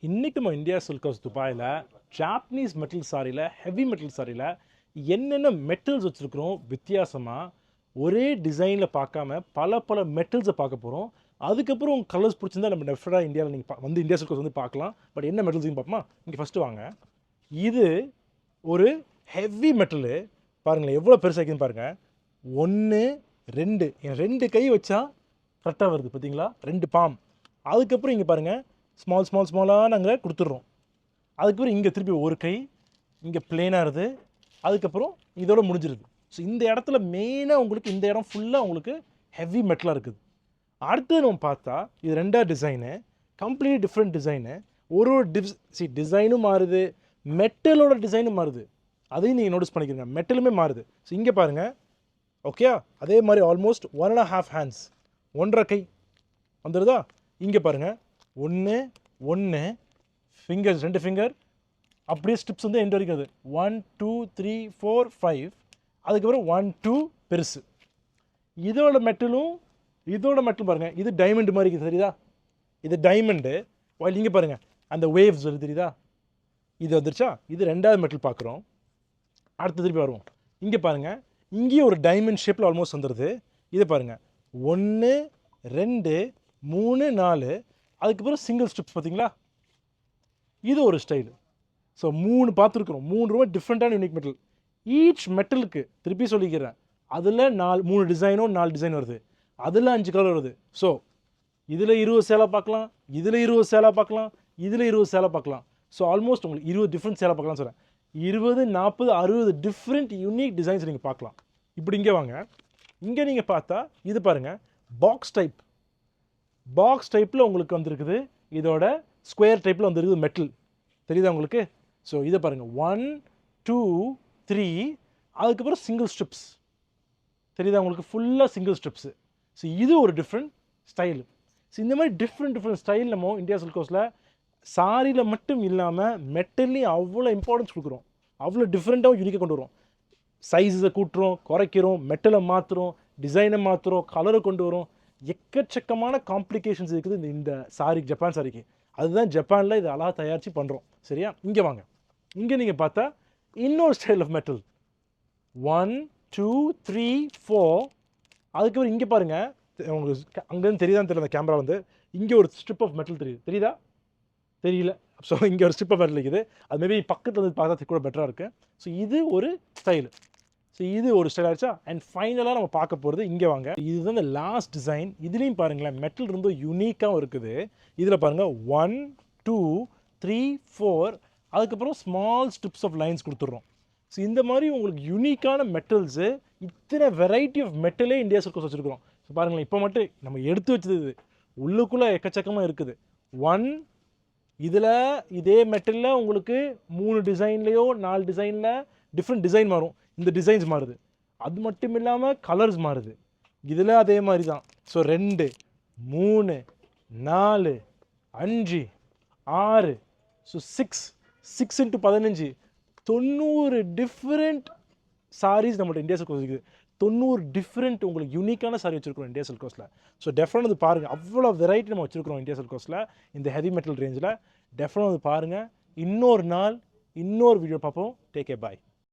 இன்றைக்கி நம்ம India silk house துபாயில் ஜாப்பனீஸ் மெட்டல் சாரியில் ஹெவி மெட்டல் சாரியில் என்னென்ன மெட்டல்ஸ் வச்சுருக்கிறோம் வித்தியாசமாக ஒரே டிசைனில் பார்க்காம பல பல மெட்டல்ஸை பார்க்க போகிறோம். அதுக்கப்புறம் உங்கள் கலர்ஸ் பிடிச்சிருந்தா நம்ம டெஃபினட்டாக இந்தியாவில் நீங்கள் வந்து இந்தியா சில்க் ஹவுஸ் வந்து பார்க்கலாம். பட் என்ன மெட்டல்ஸையும் பார்ப்போமா? இங்கே ஃபஸ்ட்டு வாங்க. இது ஒரு ஹெவி மெட்டலு. பாருங்களேன் எவ்வளோ பெருசாக இருக்குதுன்னு பாருங்கள். 1 2 என் 2 கை வச்சா கரெக்டாக வருது பார்த்தீங்களா? 2 பாம். அதுக்கப்புறம் இங்கே பாருங்கள் ஸ்மாலாக நாங்கள் கொடுத்துட்றோம். அதுக்கப்புறம் இங்கே திருப்பி ஒரு கை இங்கே பிளேனாக இருக்குது. அதுக்கப்புறம் இதோட முடிஞ்சிருது. ஸோ இந்த இடத்துல மெயினாக உங்களுக்கு இந்த இடம் ஃபுல்லாக உங்களுக்கு ஹெவி மெட்டலாக இருக்குது. அடுத்தது நம்ம பார்த்தா இது 2வது டிசைனு, கம்ப்ளீட் டிஃப்ரெண்ட் டிசைனு. ஒரு டிசைனும் மாறுது, மெட்டலோட டிசைனும் மாறுது. அதையும் நீங்கள் நோட்டீஸ் பண்ணிக்கிறீங்க, மெட்டலுமே மாறுது. ஸோ இங்கே பாருங்கள், ஓகே, அதே மாதிரி ஆல்மோஸ்ட் 1.5 ஹேண்ட்ஸ், 1.5 கை வந்துடுதா? இங்கே பாருங்கள் 1 1 ஃபிங்கர்ஸ், 2 ஃபிங்கர், அப்படியே ஸ்டிப்ஸ் வந்து எண்ட் வரைக்கும் அது 1 2 3 4 5. அதுக்கப்புறம் 1 2 பெருசு. இதோட மெட்டலும் பாருங்கள், இது டைமண்ட் மாதிரி இருக்குது தெரியுதா? இது டைமண்டு. இங்கே பாருங்கள் அந்த வேவ்ஸ் வருது தெரியுதா? இது வந்துருச்சா? இது 2வது மெட்டல் பார்க்குறோம். அடுத்து திருப்பி வருவோம். இங்கே பாருங்கள், இங்கேயும் ஒரு டைமண்ட் ஷேப்பில் ஆல்மோஸ்ட் வந்துடுது. இதை பாருங்கள் 1 2 3 4. அதுக்கப்புறம் சிங்கிள் ஸ்ட்ரிப்ஸ் பார்த்தீங்களா? இது ஒரு ஸ்டைலு. ஸோ 3 பார்த்துருக்குறோம். 3 ரொம்ப டிஃப்ரெண்ட்டான யூனிக் மெட்டல். ஈச் மெட்டலுக்கு திருப்பி சொல்லிக்கிறேன், அதில் 3 டிசைனோ 4 டிசைன் வருது, அதில் 5 கலர் வருது. ஸோ இதில் 20 சேலை பார்க்கலாம், இதில் 20 சேலை பார்க்கலாம், இதில் 20 சேலை பார்க்கலாம். ஸோ ஆல்மோஸ்ட் உங்களுக்கு 20 டிஃப்ரெண்ட் சேலை பார்க்கலாம்னு சொல்கிறேன். 20 40 60 டிஃப்ரெண்ட் யூனிக் டிசைன்ஸ் நீங்கள் பார்க்கலாம். இப்படி இங்கே வாங்க. இங்கே நீங்கள் பார்த்தா இது பாருங்கள், பாக்ஸ் டைப்பில் உங்களுக்கு வந்துருக்குது. இதோட ஸ்கொயர் டைப்பில் வந்துருக்குது மெட்டல் தெரியுதா உங்களுக்கு? ஸோ இதை பாருங்கள் 1 2 3. அதுக்கப்புறம் சிங்கிள் ஸ்ட்ரிப்ஸ் தெரியுதா உங்களுக்கு? ஃபுல்லாக சிங்கிள் ஸ்ட்ரிப்ஸு. ஸோ இது ஒரு டிஃப்ரெண்ட் ஸ்டைலு. ஸோ இந்த மாதிரி டிஃப்ரெண்ட் ஸ்டைல் நம்ம இந்தியா சில்க் ஹவுஸில் சாரியில் மட்டும் இல்லாமல் மெட்டல்லையும் அவ்வளோ இம்பார்ட்டன்ஸ் கொடுக்குறோம். அவ்வளோ டிஃப்ரெண்ட்டாகவும் யூனிக்காக கொண்டு வரோம். சைஸை கூட்டுறோம், குறைக்கிறோம், மெட்டலை மாற்றுறோம், டிசைனை மாற்றுறோம், கலரை கொண்டு வரோம். எக்கச்சக்கமான காம்ப்ளிகேஷன்ஸ் இருக்குது இந்த சாரி, ஜப்பான் சாரிக்கு. அதுதான் ஜப்பானில் இது அழகாக தயாரித்து பண்ணுறோம். சரியா? இங்கே வாங்க. இங்கே நீங்கள் பார்த்தா இன்னொரு ஸ்டைல் ஆஃப் மெட்டல் 1 2 3 4. அதுக்கப்புறம் இங்கே பாருங்கள், உங்களுக்கு அங்கேருந்து தெரியுதான்னு தெரியல, அந்த கேமரா வந்து இங்கே ஒரு ஸ்ட்ரிப் ஆஃப் மெட்டல் தெரியுதா? தெரியல. ஸோ இங்கே ஒரு ஸ்ட்ரிப் ஆஃப் மெட்டல் இருக்குது. அது மேபி பக்கத்தில் வந்து பார்த்தா கூட பெட்டராக இருக்குது. ஸோ இது ஒரு ஸ்டைலு. ஸோ இது ஒரு ஸ்டைல் ஆகிடுச்சா? அண்ட் ஃபைனலாக நம்ம பார்க்க போகிறது இங்கே வாங்க. இதுதான் இந்த லாஸ்ட் டிசைன். இதுலேயும் பாருங்களேன் மெட்டல் ரொம்ப யூனிக்காகவும் இருக்குது. இதில் பாருங்கள் 1 2 3 4. அதுக்கப்புறம் ஸ்மால் ஸ்ட்ரிப்ஸ் ஆஃப் லைன்ஸ் கொடுத்துட்றோம். ஸோ இந்த மாதிரி உங்களுக்கு யூனிக்கான மெட்டல்ஸு, இத்தனை வெரைட்டி ஆஃப் மெட்டலே இந்தியா சில்க் ஹவுஸ் வச்சுருக்கிறோம். ஸோ பாருங்களேன், இப்போ மட்டும் நம்ம எடுத்து வச்சது இது உள்ளுக்குள்ளே எக்கச்சக்கமாக இருக்குது. 1 இதில் இதே மெட்டலில் உங்களுக்கு 3 டிசைன்லேயோ 4 டிசைனில் டிஃப்ரெண்ட் டிசைன் மாறும். இந்த டிசைன்ஸ் மாறுது. அது மட்டும் இல்லாமல் கலர்ஸ் மாறுது. இதில் அதே மாதிரி தான். So 2 3 4 5 6. So 6 into 15 90 different saris நம்மள்ட்ட இந்தியா சில்க் ஹவுஸ் இருக்குது. 90 டிஃப்ரெண்ட் உங்களுக்கு யூனிக்கான சாரி வச்சுருக்கோம் இந்தியா சில்க் ஹவுஸில். ஸோ டெஃபினட் அது பாருங்கள், அவ்வளோ வெரைட்டி நம்ம வச்சுருக்கிறோம் இந்தியா சில்க் ஹவுஸில் இந்த ஹெவி மெட்டல் ரேஞ்சில். டெஃபினட் அது பாருங்கள். இன்னொரு நாள் இன்னொரு வீடியோ பார்ப்போம். டேக் கேர், பாய்.